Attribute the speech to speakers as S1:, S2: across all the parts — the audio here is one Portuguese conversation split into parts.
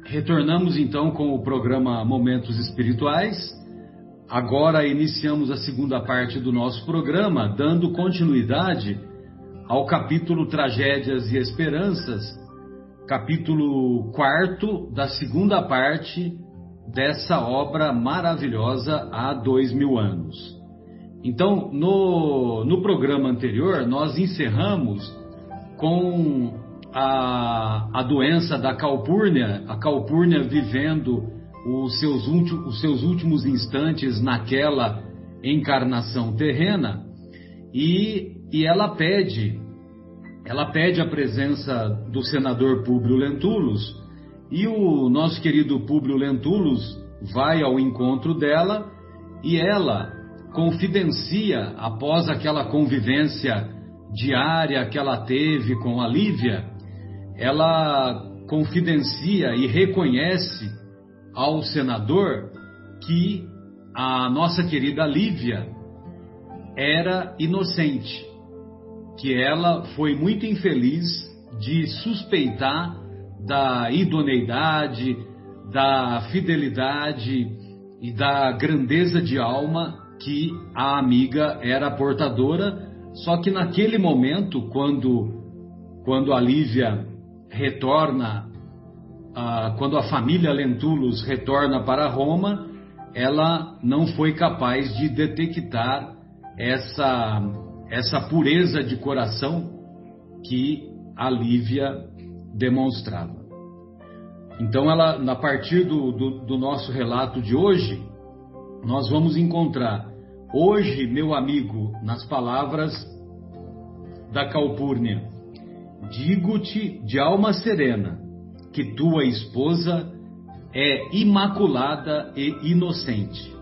S1: Retornamos então com o programa Momentos Espirituais. Agora iniciamos a segunda parte do nosso programa, dando continuidade ao capítulo Tragédias e Esperanças, capítulo 4 da segunda parte dessa obra maravilhosa há 2000 anos. Então, no programa anterior, nós encerramos com a doença da Calpurnia, a Calpurnia vivendo os seus últimos instantes naquela encarnação terrena, e ela pede a presença do senador Públio Lentulus, e o nosso querido Públio Lentulus vai ao encontro dela, e ela confidencia, após aquela convivência diária que ela teve com a Lívia, ela confidencia e reconhece ao senador que a nossa querida Lívia era inocente, que ela foi muito infeliz de suspeitar da idoneidade, da fidelidade e da grandeza de alma que a amiga era portadora. Só que naquele momento, quando a Lívia retorna, quando a família Lentulus retorna para Roma, ela não foi capaz de detectar essa pureza de coração que a Lívia demonstrava. Então, a partir do nosso relato de hoje, nós vamos encontrar, hoje, meu amigo, nas palavras da Calpurnia: digo-te de alma serena que tua esposa é imaculada e inocente.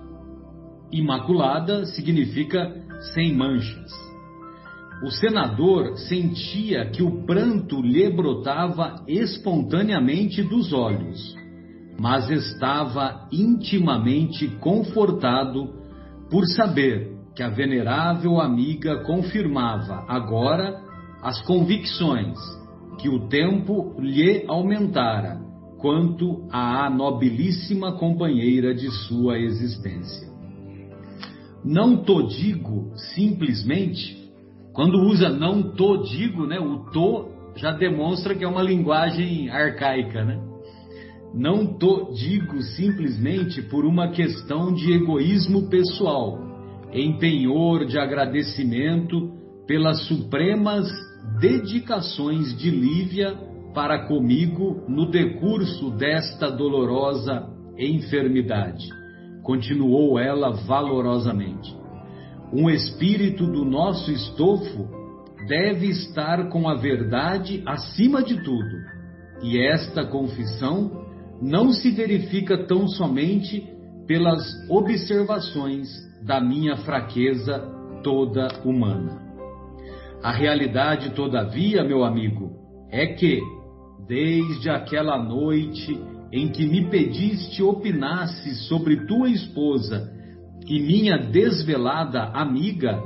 S1: Imaculada significa sem manchas. O senador sentia que o pranto lhe brotava espontaneamente dos olhos, mas estava intimamente confortado por saber que a venerável amiga confirmava agora as convicções que o tempo lhe aumentara quanto à nobilíssima companheira de sua existência. Não to digo simplesmente. Quando usa não to digo, né, o to já demonstra que é uma linguagem arcaica, né? Não to digo simplesmente por uma questão de egoísmo pessoal, em penhor de agradecimento pelas supremas dedicações de Lívia para comigo no decurso desta dolorosa enfermidade. Continuou ela valorosamente. Um espírito do nosso estofo deve estar com a verdade acima de tudo, e esta confissão não se verifica tão somente pelas observações da minha fraqueza toda humana. A realidade, todavia, meu amigo, é que, desde aquela noite em que me pediste opinasse sobre tua esposa e minha desvelada amiga,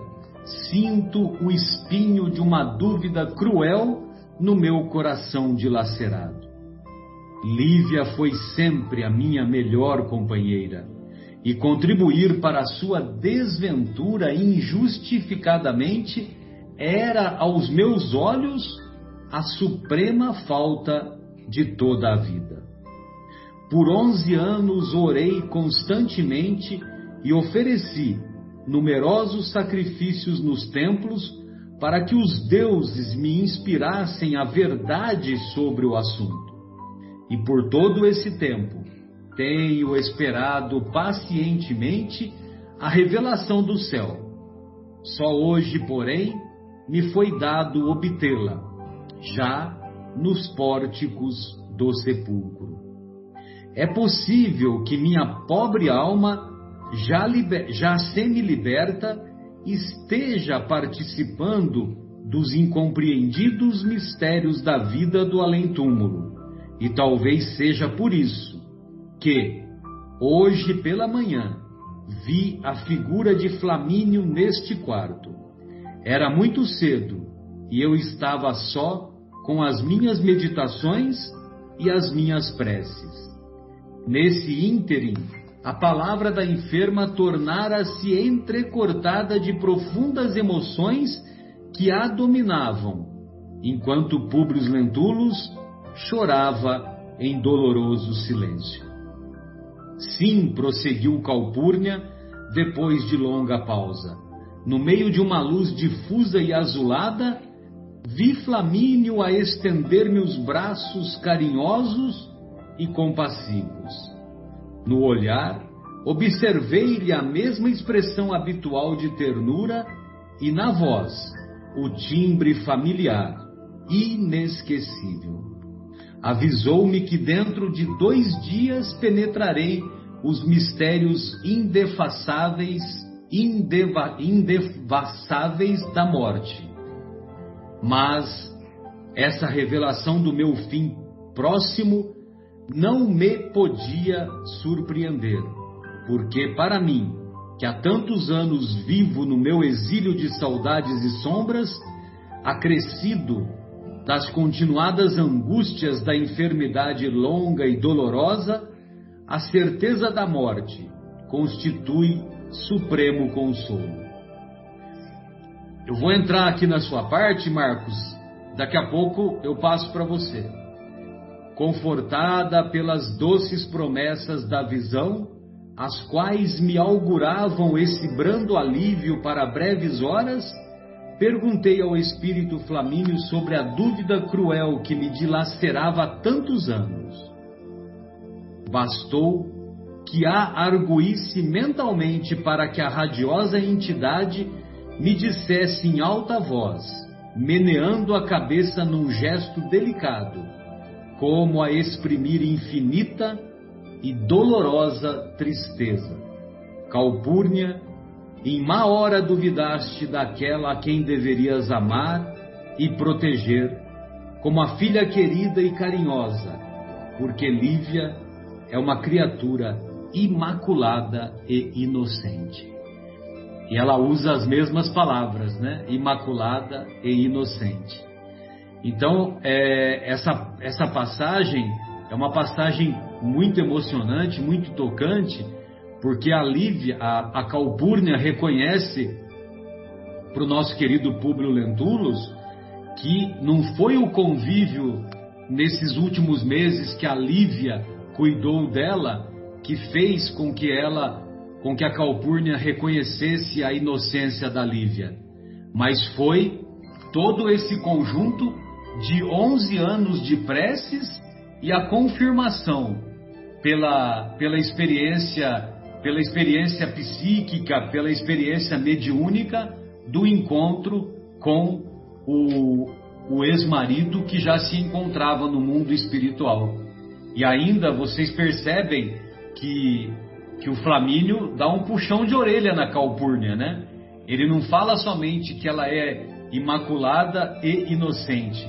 S1: sinto o espinho de uma dúvida cruel no meu coração dilacerado. Lívia foi sempre a minha melhor companheira, e contribuir para a sua desventura injustificadamente era, aos meus olhos, a suprema falta de toda a vida. Por 11 anos orei constantemente e ofereci numerosos sacrifícios nos templos para que os deuses me inspirassem a verdade sobre o assunto. E por todo esse tempo tenho esperado pacientemente a revelação do céu. Só hoje, porém, me foi dado obtê-la, já nos pórticos do sepulcro. É possível que minha pobre alma, já semi-liberta, esteja participando dos incompreendidos mistérios da vida do além-túmulo, e talvez seja por isso que, hoje pela manhã, vi a figura de Flamínio neste quarto. Era muito cedo, e eu estava só com as minhas meditações e as minhas preces. Nesse ínterim, a palavra da enferma tornara-se entrecortada de profundas emoções que a dominavam, enquanto Públio Lentulus chorava em doloroso silêncio. Sim, prosseguiu Calpurnia, depois de longa pausa, no meio de uma luz difusa e azulada, vi Flamínio a estender-me os braços carinhosos e compassivos. No olhar, observei-lhe a mesma expressão habitual de ternura e na voz, o timbre familiar, inesquecível. Avisou-me que dentro de 2 dias penetrarei os mistérios indefassáveis da morte. Mas essa revelação do meu fim próximo não me podia surpreender, porque para mim, que há tantos anos vivo no meu exílio de saudades e sombras, acrescido das continuadas angústias da enfermidade longa e dolorosa, a certeza da morte constitui supremo consolo. Eu vou entrar aqui na sua parte, Marcos, daqui a pouco eu passo para você. Confortada pelas doces promessas da visão, as quais me auguravam esse brando alívio para breves horas, perguntei ao espírito Flamínio sobre a dúvida cruel que me dilacerava há tantos anos. Bastou que a arguísse mentalmente para que a radiosa entidade me dissesse em alta voz, meneando a cabeça num gesto delicado, como a exprimir infinita e dolorosa tristeza: Calpurnia, em má hora duvidaste daquela a quem deverias amar e proteger, como a filha querida e carinhosa, porque Lívia é uma criatura imaculada e inocente. E ela usa as mesmas palavras, né? Imaculada e inocente. Então, essa passagem é uma passagem muito emocionante, muito tocante, porque a Lívia, a Calpurnia, reconhece para o nosso querido Públio Lentulus que não foi o convívio nesses últimos meses que a Lívia cuidou dela que fez com que a Calpurnia reconhecesse a inocência da Lívia, mas foi todo esse conjunto de 11 anos de preces e a confirmação pela experiência psíquica, pela experiência mediúnica do encontro com o ex-marido que já se encontrava no mundo espiritual. E ainda vocês percebem que o Flamínio dá um puxão de orelha na Calpurnia, né? Ele não fala somente que ela é imaculada e inocente.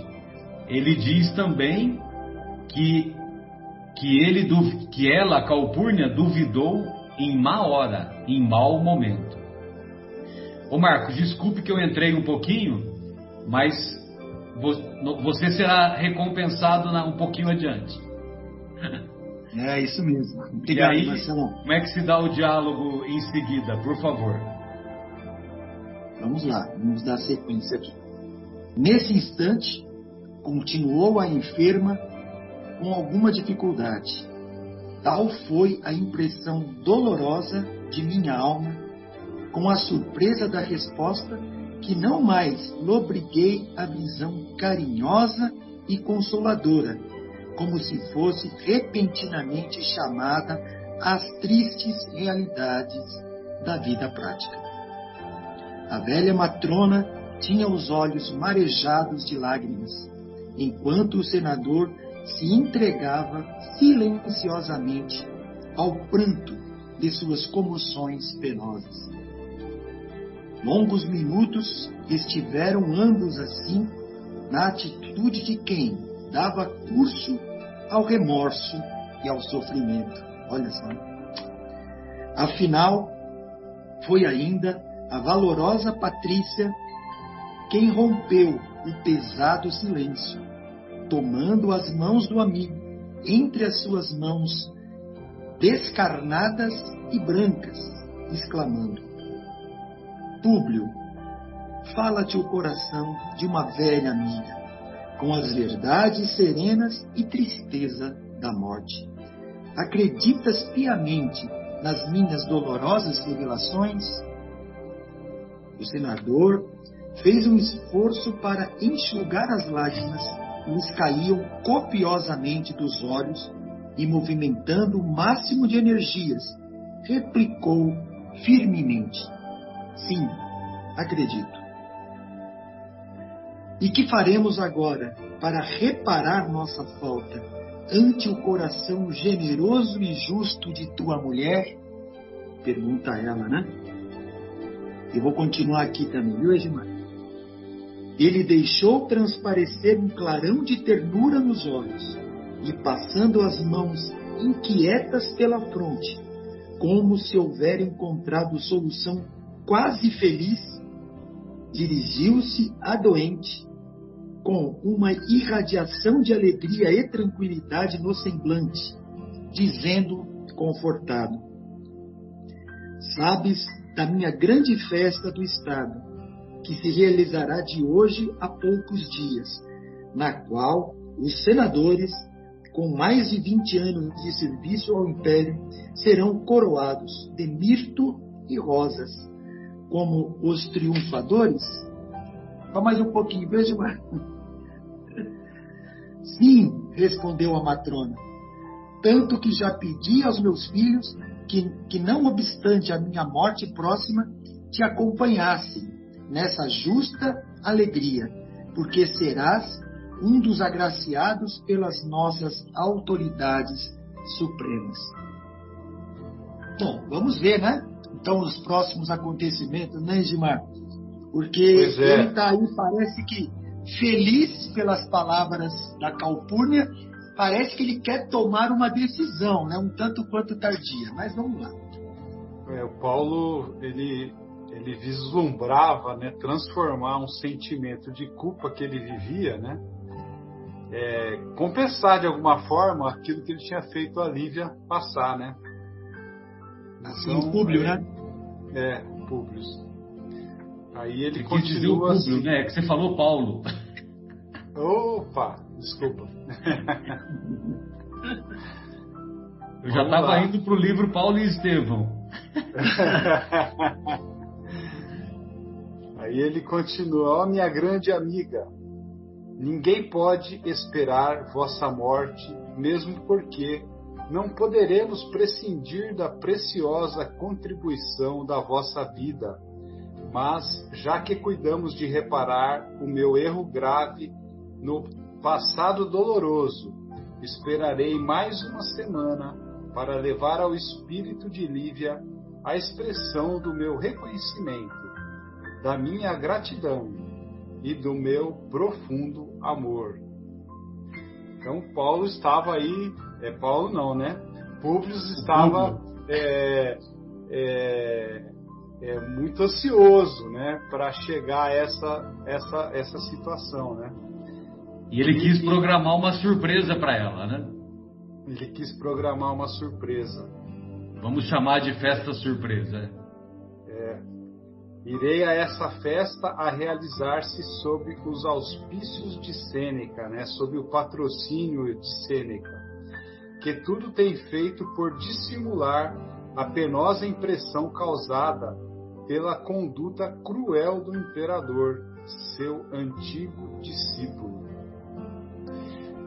S1: Ele diz também que ela, a Calpurnia, duvidou em má hora, em mau momento. Ô Marcos, desculpe que eu entrei um pouquinho, mas você será recompensado um pouquinho adiante.
S2: É isso mesmo.
S1: Obrigado, e aí, Marcelo. Como é que se dá o diálogo em seguida, por favor?
S2: Vamos lá, vamos dar sequência aqui. Nesse instante, continuou a enferma com alguma dificuldade. Tal foi a impressão dolorosa de minha alma, com a surpresa da resposta, que não mais lobriguei a visão carinhosa e consoladora, como se fosse repentinamente chamada às tristes realidades da vida prática. A velha matrona tinha os olhos marejados de lágrimas, enquanto o senador se entregava silenciosamente ao pranto de suas comoções penosas. Longos minutos estiveram ambos assim, na atitude de quem dava curso ao remorso e ao sofrimento. Olha só. Afinal, foi ainda a valorosa Patrícia quem rompeu o pesado silêncio, tomando as mãos do amigo entre as suas mãos descarnadas e brancas, exclamando: Públio, fala-te o coração de uma velha amiga, com as verdades serenas e tristeza da morte. Acreditas piamente nas minhas dolorosas revelações? O senador fez um esforço para enxugar as lágrimas que lhes caíam copiosamente dos olhos e, movimentando o máximo de energias, replicou firmemente: Sim, acredito. E que faremos agora para reparar nossa falta ante o coração generoso e justo de tua mulher? Pergunta ela, né? Eu vou continuar aqui também, viu, Edmar? Ele deixou transparecer um clarão de ternura nos olhos e, passando as mãos inquietas pela fronte, como se houver encontrado solução quase feliz, dirigiu-se à doente com uma irradiação de alegria e tranquilidade no semblante, dizendo, confortado: Sabes da minha grande festa do Estado, que se realizará de hoje a poucos dias, na qual os senadores, com mais de 20 anos de serviço ao Império, serão coroados de mirto e rosas, como os triunfadores? Só mais um pouquinho, veja mais. Sim, respondeu a matrona, tanto que já pedi aos meus filhos que não obstante a minha morte próxima, te acompanhassem nessa justa alegria, porque serás um dos agraciados pelas nossas autoridades supremas. Bom, vamos ver, né? Então, os próximos acontecimentos, né, Edmar? Porque ele está aí, parece que feliz pelas palavras da Calpurnia, parece que ele quer tomar uma decisão, né? Um tanto quanto tardia, mas vamos lá.
S3: O Paulo, ele vislumbrava, né, transformar um sentimento de culpa que ele vivia, né, compensar de alguma forma aquilo que ele tinha feito a Lívia passar, né?
S2: Assim, então, Públio, né?
S3: Públio. Aí ele
S1: continua dizer o Públio, assim, né? É que você falou Paulo.
S3: Opa, desculpa.
S1: Eu já estava indo para o livro Paulo e Estevão.
S3: Aí ele continua: Ó, minha grande amiga, ninguém pode esperar vossa morte, mesmo porque não poderemos prescindir da preciosa contribuição da vossa vida. Mas, já que cuidamos de reparar o meu erro grave no passado doloroso, esperarei mais uma semana para levar ao espírito de Lívia a expressão do meu reconhecimento, da minha gratidão e do meu profundo amor. Então, Paulo estava aí, Paulo não, né? Públio estava muito ansioso, né, para chegar a essa situação, né?
S1: E ele quis programar uma surpresa para ela, né?
S3: Ele quis programar uma surpresa.
S1: Vamos chamar de festa surpresa.
S3: Irei a essa festa a realizar-se sob os auspícios de Sêneca, né? Sob o patrocínio de Sêneca, que tudo tem feito por dissimular a penosa impressão causada pela conduta cruel do imperador, seu antigo discípulo.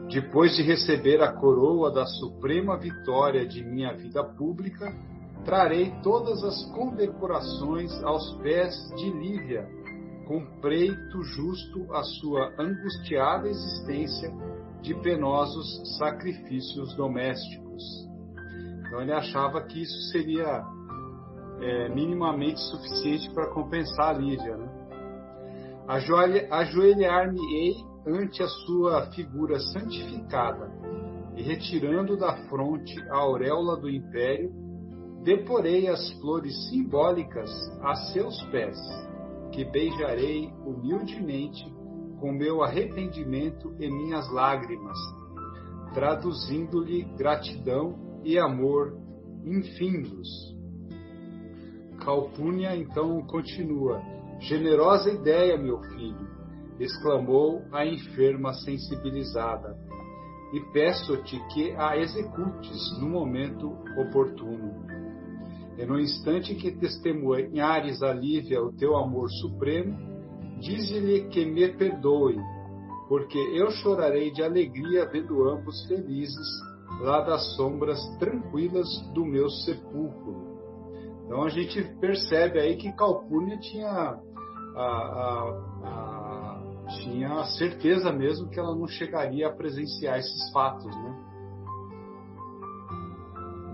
S3: Depois de receber a coroa da suprema vitória de minha vida pública, trarei todas as condecorações aos pés de Lívia, com preito justo à sua angustiada existência de penosos sacrifícios domésticos. Então ele achava que isso seria minimamente suficiente para compensar a Lívia, né? Ajoelhar-me-ei ante a sua figura santificada e, retirando da fronte a auréola do império, deporei as flores simbólicas a seus pés, que beijarei humildemente com meu arrependimento e minhas lágrimas, traduzindo-lhe gratidão e amor infindos. Calpurnia então continua: generosa ideia, meu filho, exclamou a enferma sensibilizada, e peço-te que a executes no momento oportuno. E no instante que testemunhares a Lívia o teu amor supremo, dize-lhe que me perdoe, porque eu chorarei de alegria vendo ambos felizes lá das sombras tranquilas do meu sepulcro. Então a gente percebe aí que Calpurnia tinha a certeza mesmo que ela não chegaria a presenciar esses fatos, né?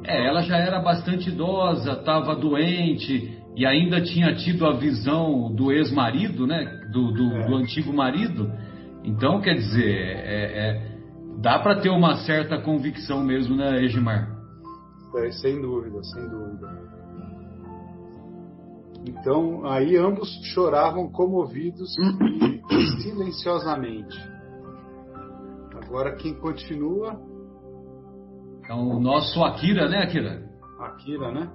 S1: Ela já era bastante idosa, estava doente e ainda tinha tido a visão do ex-marido, né? Do antigo marido. Então, quer dizer, dá para ter uma certa convicção mesmo, né, Egimar?
S3: Sem dúvida, sem dúvida. Então, aí ambos choravam comovidos e silenciosamente. Agora quem continua?
S1: Então, o nosso Akira, né, Akira?
S3: Akira, né?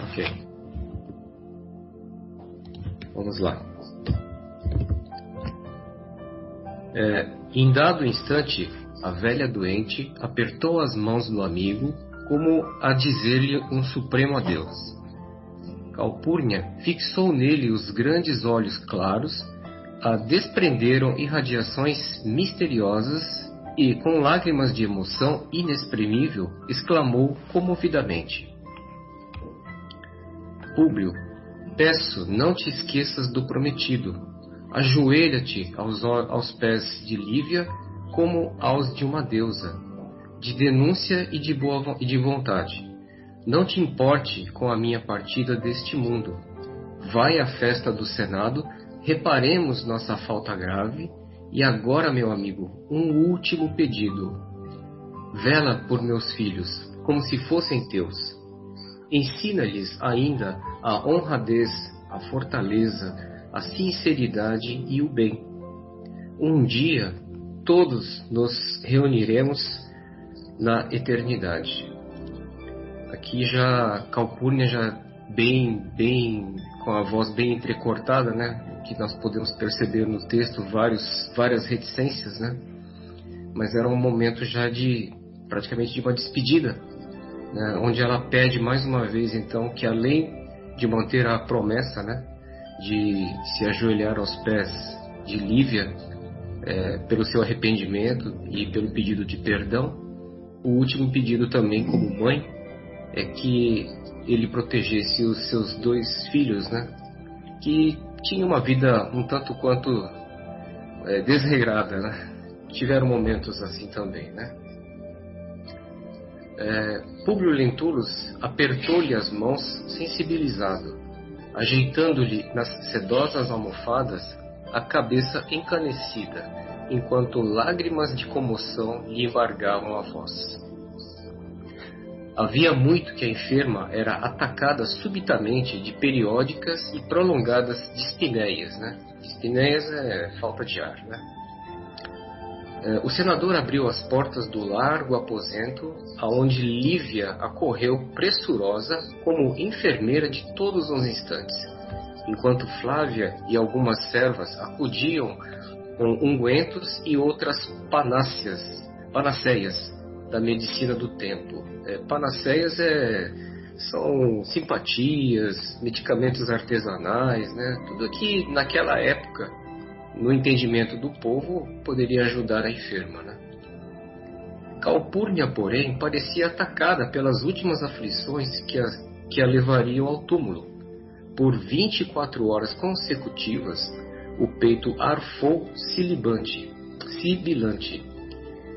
S4: Ok. Vamos lá. Em dado instante, a velha doente apertou as mãos do amigo como a dizer-lhe um supremo adeus. Calpurnia fixou nele os grandes olhos claros, a desprenderam irradiações misteriosas e, com lágrimas de emoção inexprimível, exclamou comovidamente: Públio, peço, não te esqueças do prometido. Ajoelha-te aos pés de Lívia como aos de uma deusa, de denúncia e de vontade. Não te importe com a minha partida deste mundo. Vai à festa do Senado, reparemos nossa falta grave, e agora, meu amigo, um último pedido. Vela por meus filhos, como se fossem teus. Ensina-lhes ainda a honradez, a fortaleza, a sinceridade e o bem. Um dia, todos nos reuniremos na eternidade. Aqui já Calpurnia já bem com a voz bem entrecortada, né? Que nós podemos perceber no texto várias reticências, né? Mas era um momento já praticamente de uma despedida, né? Onde ela pede mais uma vez então que, além de manter a promessa, né, de se ajoelhar aos pés de Lívia pelo seu arrependimento e pelo pedido de perdão, o último pedido também como mãe é que ele protegesse os seus 2 filhos, né, que tinham uma vida um tanto quanto desregrada, né? Tiveram momentos assim também, né? Públio Lentulus apertou-lhe as mãos sensibilizado, ajeitando-lhe nas sedosas almofadas a cabeça encanecida, enquanto lágrimas de comoção lhe embargavam a voz. Havia muito que a enferma era atacada subitamente de periódicas e prolongadas dispneias, né? Dispneias é falta de ar, né? O senador abriu as portas do largo aposento, aonde Lívia acorreu pressurosa como enfermeira de todos os instantes, enquanto Flávia e algumas servas acudiam com ungüentos e outras panaceias da medicina do tempo. Panaceias são simpatias, medicamentos artesanais, né? Tudo que naquela época, no entendimento do povo, poderia ajudar a enferma, né? Calpurnia, porém, parecia atacada pelas últimas aflições que a levariam ao túmulo. Por 24 horas consecutivas, o peito arfou sibilante,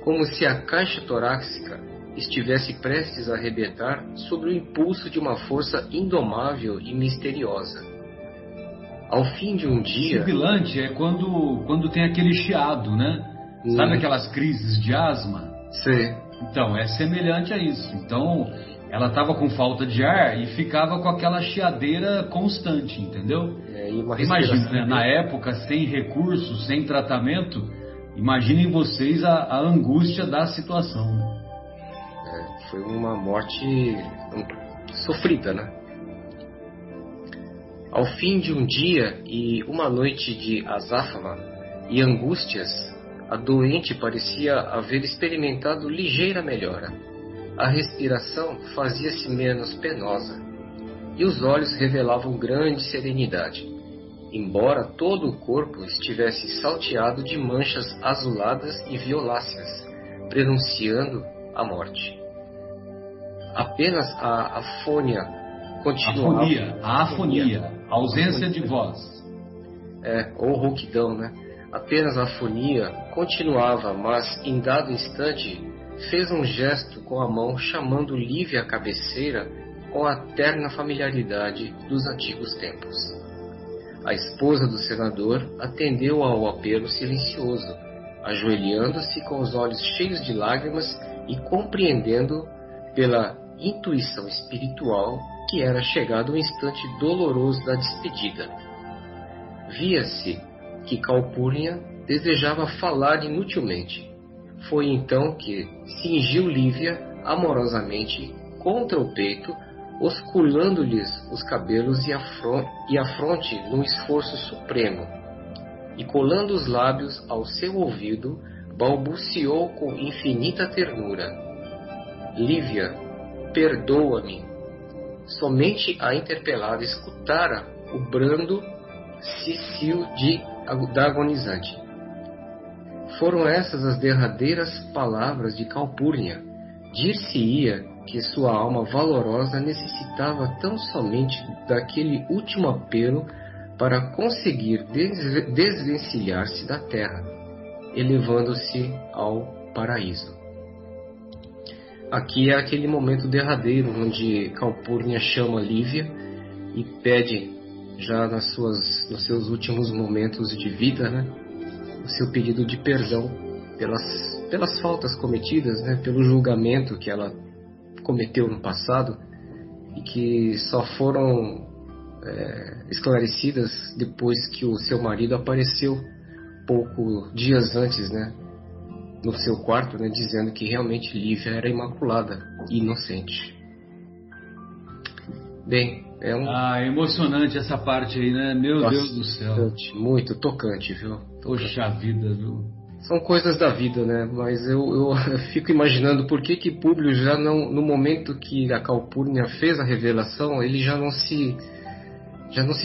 S4: como se a caixa torácica estivesse prestes a arrebentar sob o impulso de uma força indomável e misteriosa. Ao fim de um dia...
S1: Sibilante é quando tem aquele chiado, né? Sabe aquelas crises de asma?
S4: Sim.
S1: Então, é semelhante a isso. Então, ela estava com falta de ar e ficava com aquela chiadeira constante, entendeu?
S4: E uma
S1: imagina, né? Na época, sem recursos, sem tratamento, Imaginem vocês a angústia da situação.
S4: Foi uma morte sofrida, né? Ao fim de um dia e uma noite de azáfama e angústias, a doente parecia haver experimentado ligeira melhora. A respiração fazia-se menos penosa e os olhos revelavam grande serenidade, embora todo o corpo estivesse salteado de manchas azuladas e violáceas, prenunciando a morte. Apenas a afônia continuava.
S1: A afonia, a ausência de voz.
S4: Ou rouquidão, né? Apenas a afonia continuava, mas em dado instante fez um gesto com a mão chamando Lívia à cabeceira com a terna familiaridade dos antigos tempos. A esposa do senador atendeu ao apelo silencioso, ajoelhando-se com os olhos cheios de lágrimas e compreendendo pela intuição espiritual que era chegado o instante doloroso da despedida. Via-se que Calpurnia desejava falar inutilmente. Foi então que cingiu Lívia amorosamente contra o peito, osculando-lhes os cabelos e a fronte num esforço supremo, e colando os lábios ao seu ouvido, balbuciou com infinita ternura: Lívia, perdoa-me. Somente a interpelada escutara o brando cicio da agonizante. Foram essas as derradeiras palavras de Calpurnia. Dir-se-ia que sua alma valorosa necessitava tão somente daquele último apelo para conseguir desvencilhar-se da terra, elevando-se ao paraíso. Aqui é aquele momento derradeiro onde Calpurnia chama Lívia e pede, já nos seus últimos momentos de vida, né, o seu pedido de perdão pelas faltas cometidas, né, pelo julgamento que ela cometeu no passado e que só foram esclarecidas depois que o seu marido apareceu dias antes, né, no seu quarto, né, dizendo que realmente Lívia era imaculada e inocente. Bem,
S1: é emocionante essa parte aí, né? Meu Deus do céu.
S4: Muito tocante, viu?
S1: Poxa vida, viu?
S4: São coisas da vida, né? Mas eu fico imaginando por que Públio já não, no momento que a Calpurnia fez a revelação, ele já não se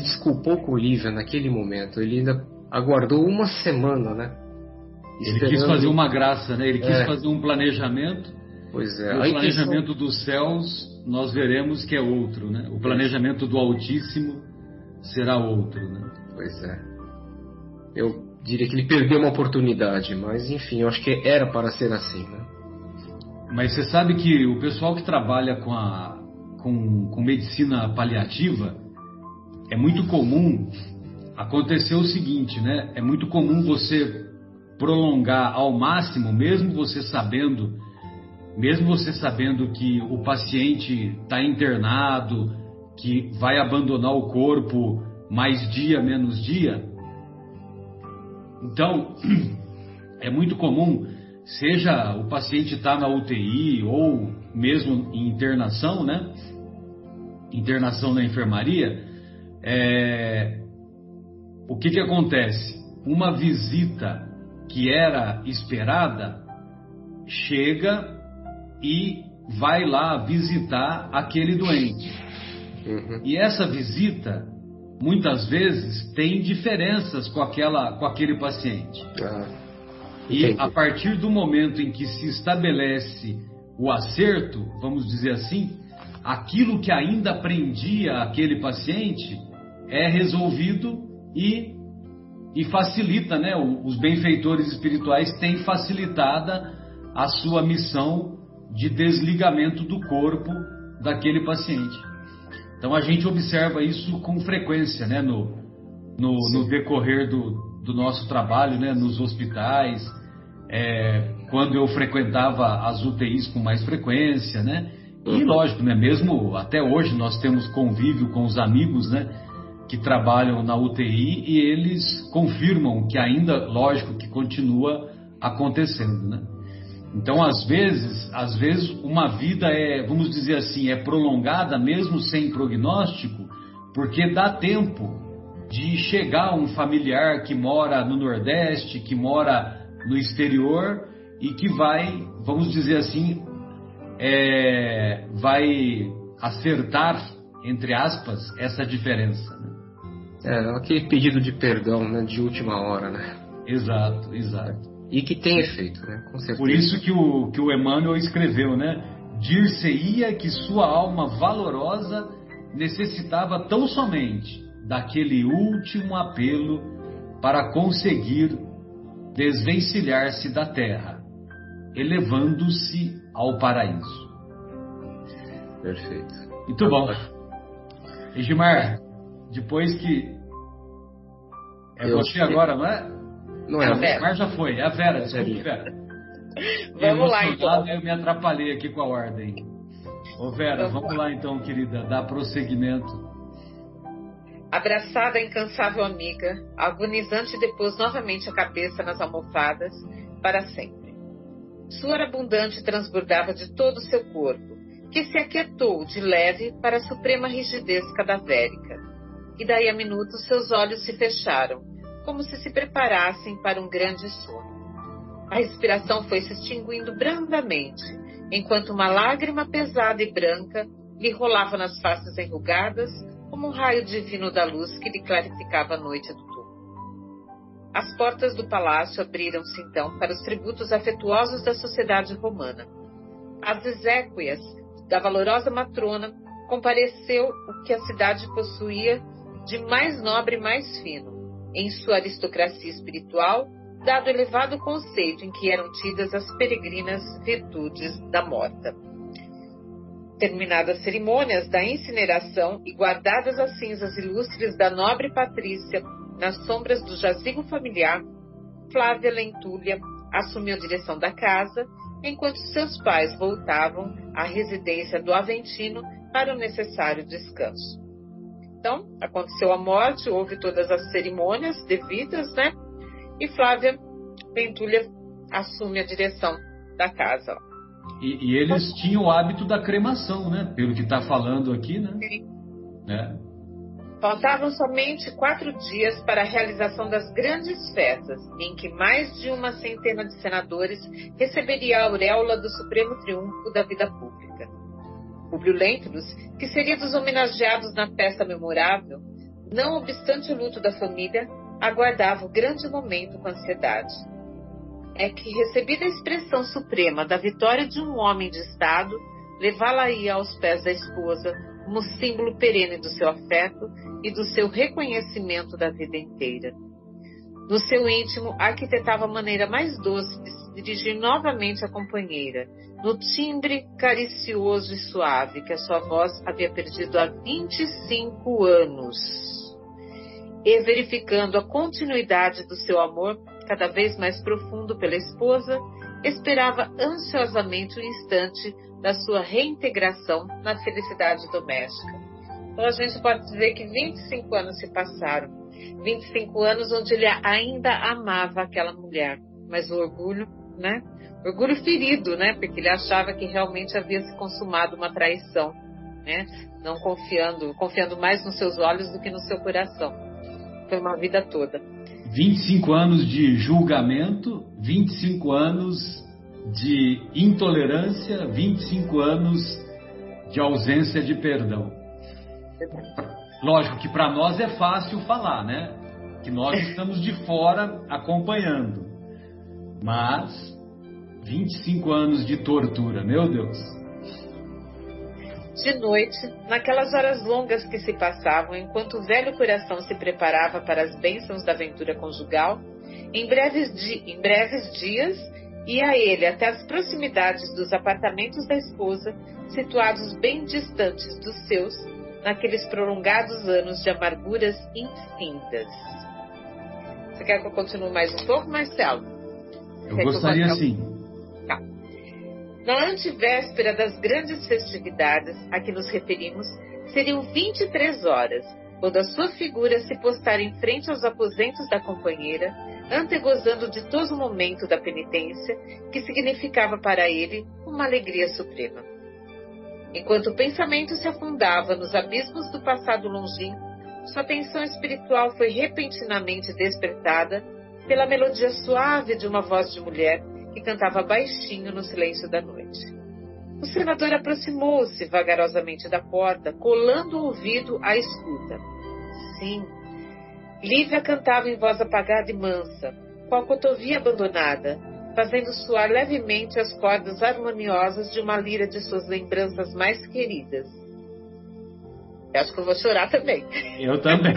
S4: desculpou com Lívia naquele momento. Ele ainda aguardou uma semana, né?
S1: Ele quis fazer uma graça, né? Ele quis fazer um planejamento.
S4: Pois é.
S1: E o planejamento dos céus, nós veremos que é outro, né? O planejamento do Altíssimo será outro, né?
S4: Pois é. Eu diria que ele perdeu uma oportunidade, mas enfim, eu acho que era para ser assim, né?
S1: Mas você sabe que o pessoal que trabalha com medicina paliativa, é muito comum acontecer o seguinte, né? É muito comum você prolongar ao máximo, mesmo você sabendo que o paciente está internado, que vai abandonar o corpo mais dia, menos dia. Então, é muito comum, seja o paciente está na UTI ou mesmo em internação, né? Internação na enfermaria, o que acontece? Uma visita que era esperada chega e vai lá visitar aquele doente.
S4: Uhum.
S1: E essa visita, muitas vezes, tem diferenças com aquele paciente. E a partir do momento em que se estabelece o acerto, vamos dizer assim, aquilo que ainda prendia aquele paciente é resolvido e facilita, né? Os benfeitores espirituais têm facilitada a sua missão de desligamento do corpo daquele paciente. Então a gente observa isso com frequência, né? No decorrer do nosso trabalho, né? Nos hospitais, quando eu frequentava as UTIs com mais frequência, né? E lógico, né? Mesmo até hoje nós temos convívio com os amigos, né? Que trabalham na UTI e eles confirmam que ainda, lógico, que continua acontecendo, né? Então, às vezes uma vida vamos dizer assim, é prolongada mesmo sem prognóstico, porque dá tempo de chegar um familiar que mora no Nordeste, que mora no exterior e que vai, vamos dizer assim, vai acertar, entre aspas, essa diferença, né?
S4: Aquele pedido de perdão, né, de última hora, né?
S1: Exato.
S4: E que tem efeito, né? Com certeza.
S1: Por isso que o Emmanuel escreveu, né? Dir-se-ia que sua alma valorosa necessitava tão somente daquele último apelo para conseguir desvencilhar-se da terra, elevando-se ao paraíso.
S4: Perfeito.
S1: Muito bom. Edmar, depois que... você agora, não é?
S4: Não é a Vera.
S1: Edmar já foi, é a Vera, desculpe, Vera.
S5: Vamos lá, então.
S1: Eu me atrapalhei aqui com a ordem. Ô Vera, vamos lá então, querida, dar prosseguimento.
S5: Abraçada a incansável amiga, a agonizante depôs novamente a cabeça nas almofadas para sempre. Suor abundante transbordava de todo o seu corpo, que se aquietou de leve para a suprema rigidez cadavérica. E daí a minutos seus olhos se fecharam, como se preparassem para um grande sono. A respiração foi se extinguindo brandamente, enquanto uma lágrima pesada e branca lhe rolava nas faces enrugadas, como um raio divino da luz que lhe clarificava a noite do túmulo. As portas do palácio abriram-se então para os tributos afetuosos da sociedade romana. Às exéquias da valorosa matrona compareceu o que a cidade possuía de mais nobre e mais fino, em sua aristocracia espiritual, dado o elevado conceito em que eram tidas as peregrinas virtudes da morta. Terminadas as cerimônias da incineração e guardadas as cinzas ilustres da nobre Patrícia nas sombras do jazigo familiar, Flávia Lentúlia assumiu a direção da casa, enquanto seus pais voltavam à residência do Aventino para o necessário descanso. Então, aconteceu a morte, houve todas as cerimônias devidas, né? E Flávia Lentúlia assume a direção da casa.
S1: E eles tinham o hábito da cremação, né? Pelo que está falando aqui, né?
S5: Sim. Faltavam somente 4 dias para a realização das grandes festas, em que mais de 100 de senadores receberia a auréola do supremo triunfo da vida pública. Públio Lentulus, que seria dos homenageados na festa memorável, não obstante o luto da família, aguardava o grande momento com ansiedade. É que, recebida a expressão suprema da vitória de um homem de Estado, levá-la-ia aos pés da esposa como símbolo perene do seu afeto e do seu reconhecimento da vida inteira. No seu íntimo, arquitetava a maneira mais doce de se dirigir novamente à companheira, no timbre caricioso e suave que a sua voz havia perdido há 25 anos. E verificando a continuidade do seu amor, cada vez mais profundo pela esposa, esperava ansiosamente o instante da sua reintegração na felicidade doméstica. Então a gente pode dizer que 25 anos se passaram. 25 anos onde ele ainda amava aquela mulher, mas o orgulho, né? Orgulho ferido, né? Porque ele achava que realmente havia se consumado uma traição, né? Não confiando mais nos seus olhos do que no seu coração. Foi uma vida toda.
S1: 25 anos de julgamento, 25 anos de intolerância, 25 anos de ausência de perdão. Lógico que para nós é fácil falar, né? Que nós estamos de fora acompanhando. Mas 25 anos de tortura, meu Deus.
S5: De noite, naquelas horas longas que se passavam enquanto o velho coração se preparava para as bênçãos da aventura conjugal, em breves dias ia ele até as proximidades dos apartamentos da esposa, situados bem distantes dos seus, naqueles prolongados anos de amarguras infindas. Você quer que eu continue mais um pouco, Marcelo?
S1: Eu gostaria sim.
S5: Tá. Na antevéspera das grandes festividades a que nos referimos, seriam 23 horas, quando a sua figura se postara em frente aos aposentos da companheira, antegozando o ditoso momento da penitência, que significava para ele uma alegria suprema. Enquanto o pensamento se afundava nos abismos do passado longínquo, sua atenção espiritual foi repentinamente despertada pela melodia suave de uma voz de mulher que cantava baixinho no silêncio da noite. O senador aproximou-se vagarosamente da porta, colando o ouvido à escuta. Sim, Lívia cantava em voz apagada e mansa, qual cotovia abandonada, fazendo soar levemente as cordas harmoniosas de uma lira de suas lembranças mais queridas. Eu acho que eu vou chorar também.
S1: Eu também.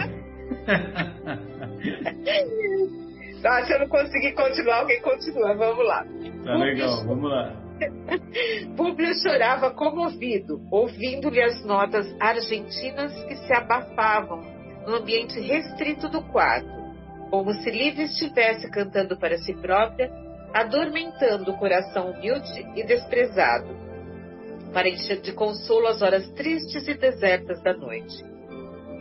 S5: Se eu não conseguir continuar, alguém continua. Vamos lá.
S1: Tá legal, vamos lá.
S5: Públio chorava comovido, ouvindo-lhe as notas argentinas que se abafavam no ambiente restrito do quarto, como se Lívia estivesse cantando para si própria, adormentando o coração humilde e desprezado, para encher de consolo as horas tristes e desertas da noite.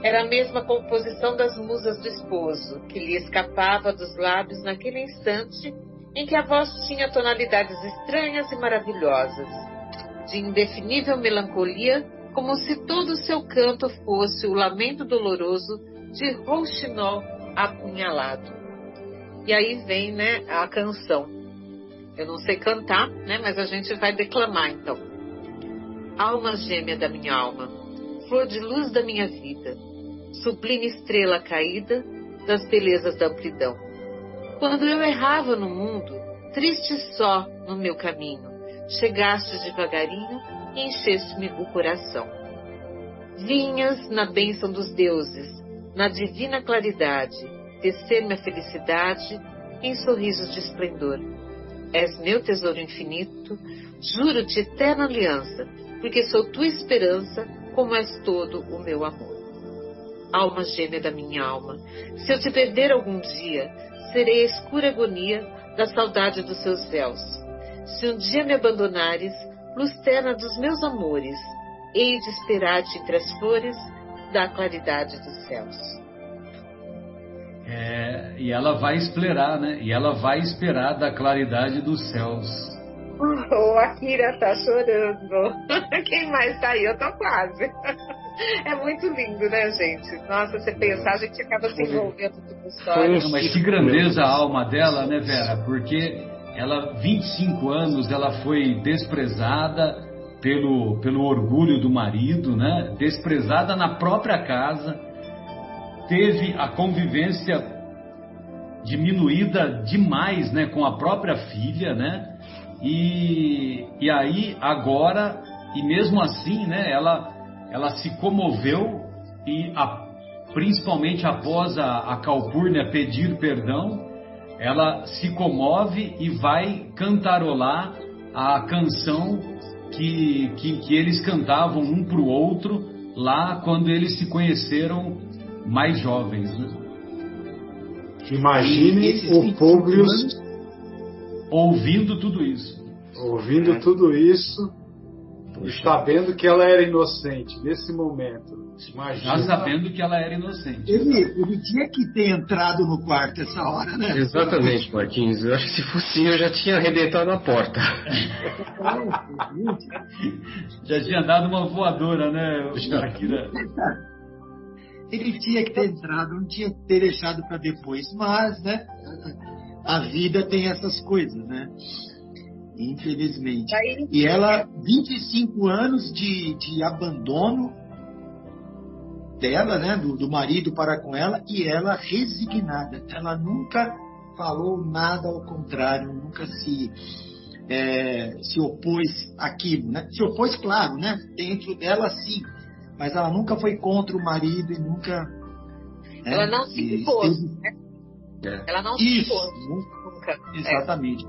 S5: Era a mesma composição das musas do esposo, que lhe escapava dos lábios naquele instante em que a voz tinha tonalidades estranhas e maravilhosas, de indefinível melancolia, como se todo o seu canto fosse o lamento doloroso de rouxinol apunhalado. E aí vem, né, a canção. Eu não sei cantar, né, mas a gente vai declamar então. Alma gêmea da minha alma, flor de luz da minha vida, sublime estrela caída das belezas da amplidão. Quando eu errava no mundo, triste só no meu caminho, chegaste devagarinho e encheste-me o coração. Vinhas na bênção dos deuses, na divina claridade, tecer-me a felicidade em sorrisos de esplendor. És meu tesouro infinito, juro-te eterna aliança, porque sou tua esperança, como és todo o meu amor. Alma gêmea da minha alma, se eu te perder algum dia, serei a escura agonia da saudade dos seus véus. Se um dia me abandonares, luz terna dos meus amores, hei de esperar-te entre as flores da claridade dos céus.
S1: E ela vai esperar, né? E ela vai esperar da claridade dos céus.
S5: A Kira tá chorando. Quem mais tá aí? Eu tô quase. É muito lindo, né, gente? Nossa, você pensar, a gente acaba se envolvendo com a história.
S1: Mas que grandeza a alma dela, né, Vera? Porque ela, 25 anos, ela foi desprezada pelo orgulho do marido, né? Desprezada na própria casa, teve a convivência diminuída demais, né, com a própria filha, né? E aí agora, e mesmo assim, né, ela se comoveu e principalmente após a Calpurnia pedir perdão, ela se comove e vai cantarolar a canção que eles cantavam um para o outro lá quando eles se conheceram mais jovens, né?
S3: Imagine o Públio
S1: ouvindo tudo isso.
S3: Ouvindo tudo isso e sabendo que ela era inocente nesse momento. Imagina.
S1: Já sabendo que ela era inocente.
S2: Ele tinha que ter entrado no quarto essa hora, né?
S4: Exatamente, Marquinhos. Eu acho que se fosse eu já tinha arrebentado a porta.
S1: Já tinha dado uma voadora, né, Akira?
S2: Ele tinha que ter entrado, não tinha que ter deixado para depois. Mas, né, a vida tem essas coisas, né? Infelizmente. E ela, 25 anos de abandono dela, né, do marido para com ela, e ela resignada. Ela nunca falou nada ao contrário, nunca se opôs àquilo, né? Se opôs, claro, né? Dentro dela, sim. Mas ela nunca foi contra o marido e nunca...
S5: Ela não se impôs, né? Ela não se impôs.
S2: Nunca. Exatamente.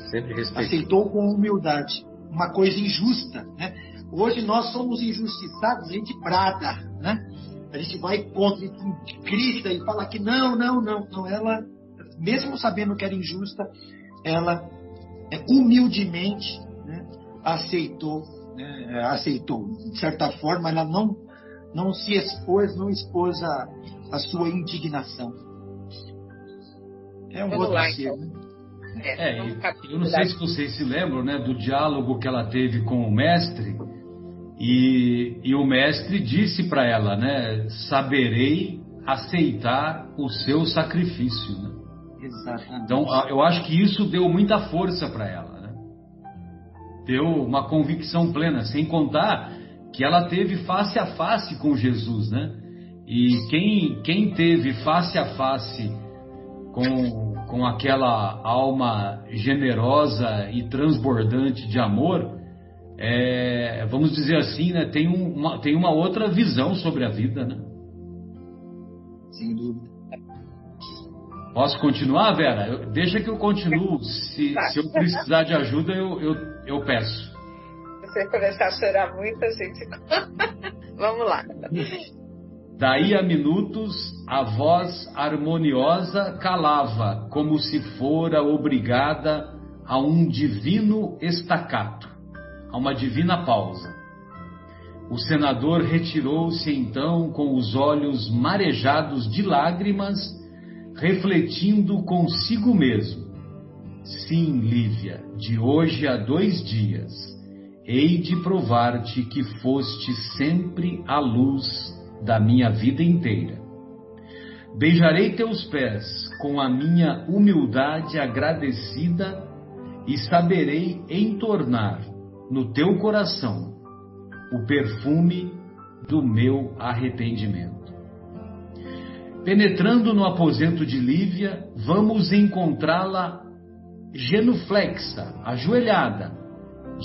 S4: Sempre respeitou.
S2: Aceitou com humildade. Uma coisa injusta, né? Hoje nós somos injustiçados, a gente brada, né? A gente vai contra, grita e fala que não. Ela, mesmo sabendo que era injusta, ela humildemente, né, aceitou. De certa forma, ela não se expôs, não expôs a sua indignação. É um
S5: Vamos
S2: outro
S5: lá,
S2: ser,
S5: então.
S2: né?
S1: Eu não sei se vocês se lembram, né, do diálogo que ela teve com o mestre, e o mestre disse para ela, né, saberei aceitar o seu sacrifício, né?
S2: Exatamente.
S1: Então, eu acho que isso deu muita força para ela, né? Deu uma convicção plena, sem contar que ela teve face a face com Jesus, né? E quem teve face a face com aquela alma generosa e transbordante de amor, vamos dizer assim, né, tem uma outra visão sobre a vida, né?
S2: Sem dúvida.
S1: Posso continuar, Vera? Deixa que eu continuo. Se eu precisar de ajuda, eu peço.
S5: Se você começar a chorar muito, a gente... Vamos lá.
S1: Daí a minutos, a voz harmoniosa calava, como se fora obrigada a um divino estacato, a uma divina pausa. O senador retirou-se então com os olhos marejados de lágrimas, refletindo consigo mesmo. Sim, Lívia, de hoje a 2 dias, hei de provar-te que foste sempre a luz da minha vida inteira. Beijarei teus pés com a minha humildade agradecida e saberei entornar no teu coração o perfume do meu arrependimento. Penetrando no aposento de Lívia, vamos encontrá-la genuflexa, ajoelhada,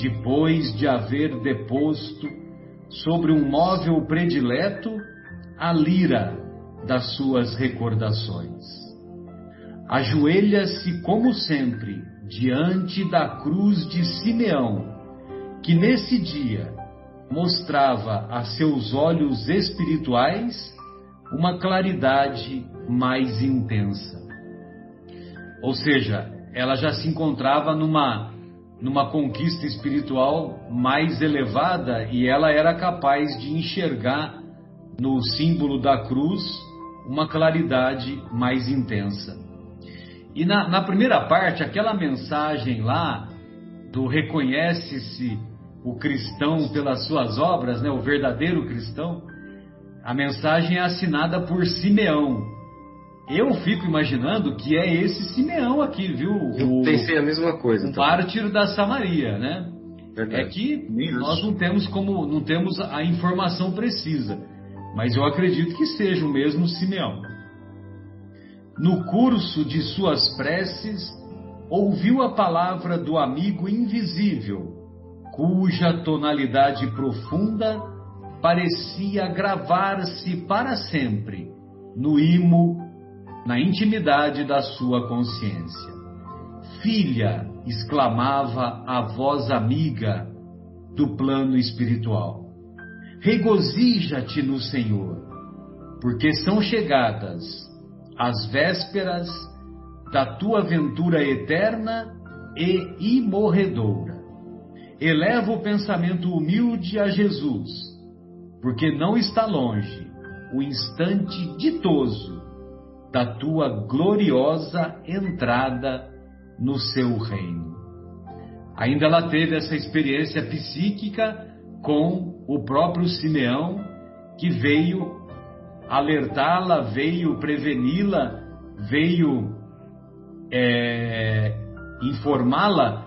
S1: depois de haver deposto sobre um móvel predileto a lira das suas recordações. Ajoelha-se como sempre diante da cruz de Simeão, que nesse dia mostrava a seus olhos espirituais uma claridade mais intensa. Ou seja, ela já se encontrava numa conquista espiritual mais elevada e ela era capaz de enxergar no símbolo da cruz uma claridade mais intensa. E na primeira parte, aquela mensagem lá do reconhece-se o cristão pelas suas obras, né, o verdadeiro cristão, a mensagem é assinada por Simeão. Eu fico imaginando que é esse Simeão aqui, viu?
S4: Eu pensei a mesma coisa.
S1: O mártir da Samaria, né?
S4: Verdade.
S1: É que nós não temos a informação precisa, mas eu acredito que seja o mesmo Simeão. No curso de suas preces, ouviu a palavra do amigo invisível, cuja tonalidade profunda parecia gravar-se para sempre no imo, na intimidade da sua consciência. Filha, exclamava a voz amiga do plano espiritual, regozija-te no Senhor, porque são chegadas as vésperas da tua ventura eterna e imorredoura. Eleva o pensamento humilde a Jesus, porque não está longe o instante ditoso da tua gloriosa entrada no seu reino. Ainda ela teve essa experiência psíquica com o próprio Simeão, que veio alertá-la, veio preveni-la, veio informá-la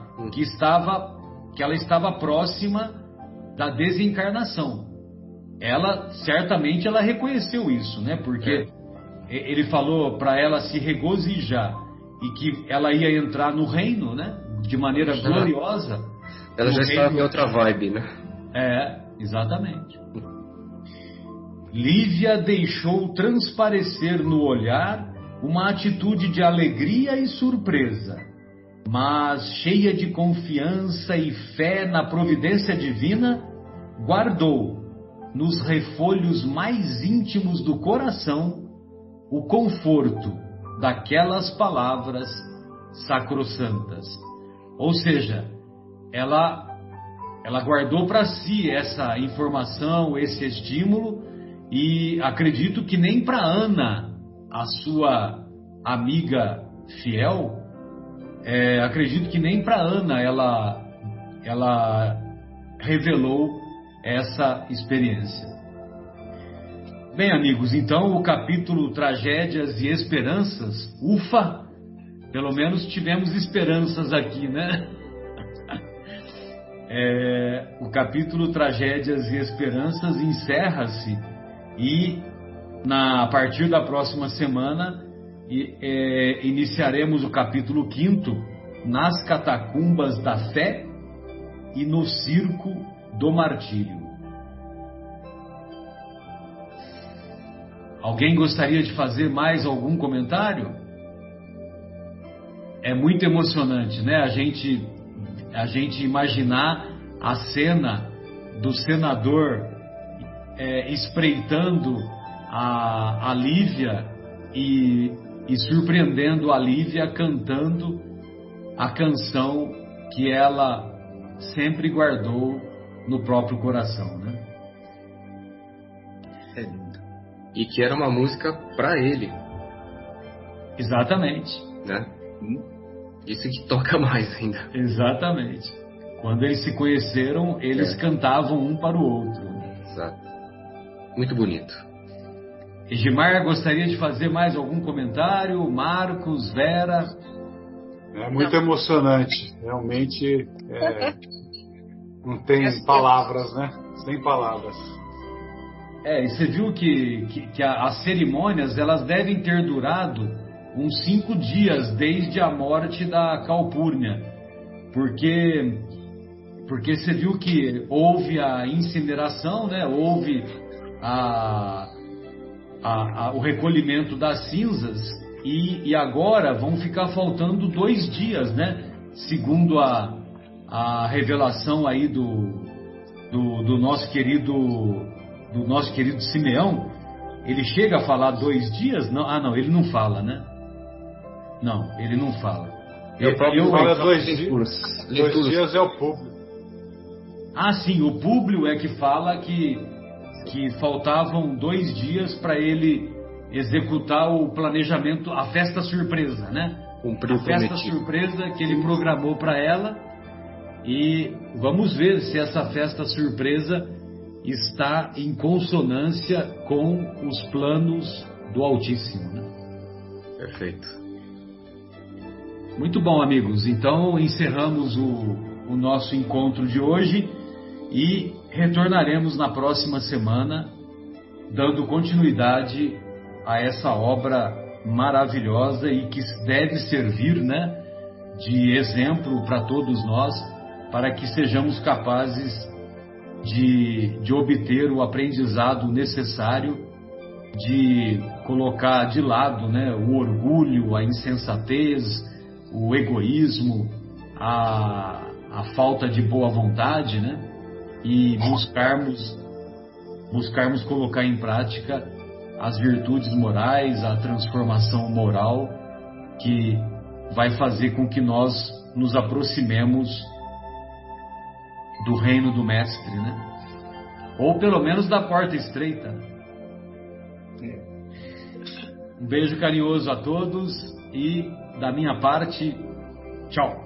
S1: que ela estava próxima da desencarnação. Ela certamente ela reconheceu isso, né? Porque ele falou para ela se regozijar e que ela ia entrar no reino, né? De maneira gloriosa.
S4: Ela já estava em outra vibe, né?
S1: Exatamente. Lívia deixou transparecer no olhar uma atitude de alegria e surpresa, mas cheia de confiança e fé na providência divina, guardou nos refolhos mais íntimos do coração o conforto daquelas palavras sacrossantas. Ou seja, ela guardou para si essa informação, esse estímulo, e acredito que nem para Ana, a sua amiga fiel, acredito que nem para Ana ela revelou essa experiência. Bem, amigos, então o capítulo Tragédias e Esperanças, ufa, pelo menos tivemos esperanças aqui, né? O capítulo Tragédias e Esperanças encerra-se e a partir da próxima semana iniciaremos o capítulo 5º, Nas Catacumbas da Fé e no Circo do Martírio. Alguém gostaria de fazer mais algum comentário? É muito emocionante, né? A gente imaginar a cena do senador espreitando a Lívia e surpreendendo a Lívia cantando a canção que ela sempre guardou no próprio coração, né?
S2: É lindo.
S4: E que era uma música para ele.
S1: Exatamente.
S4: Né? Isso que toca mais ainda.
S1: Exatamente. Quando eles se conheceram, eles cantavam um para o outro.
S4: Exato. Muito bonito.
S1: Edmar, gostaria de fazer mais algum comentário? Marcos, Vera?
S3: É muito emocionante. Realmente não tem palavras, né? Sem palavras.
S1: E você viu que as cerimônias elas devem ter durado uns 5 dias desde a morte da Calpurnia, porque você viu que houve a incineração, né? Houve o recolhimento das cinzas e agora vão ficar faltando 2 dias, né? Segundo a revelação aí do nosso querido Simeão, ele chega a falar 2 dias? Não, ele não fala, né? Não, ele não fala.
S3: Ele fala 2 dias. 2 dias é o Públio.
S1: Ah, sim, o Públio é que fala que faltavam 2 dias para ele executar o planejamento, a festa surpresa, né?
S4: Cumpriu
S1: a festa surpresa que ele programou para ela. E vamos ver se essa festa surpresa está em consonância com os planos do Altíssimo, né?
S4: Perfeito.
S1: Muito bom, amigos. Então encerramos o nosso encontro de hoje e retornaremos na próxima semana, dando continuidade a essa obra maravilhosa e que deve servir, né, de exemplo para todos nós, para que sejamos capazes de obter o aprendizado necessário, de colocar de lado, né, o orgulho, a insensatez, o egoísmo, a falta de boa vontade, né, e buscarmos colocar em prática as virtudes morais, a transformação moral que vai fazer com que nós nos aproximemos do reino do Mestre, né? Ou pelo menos da porta estreita. Um beijo carinhoso a todos e, da minha parte, tchau.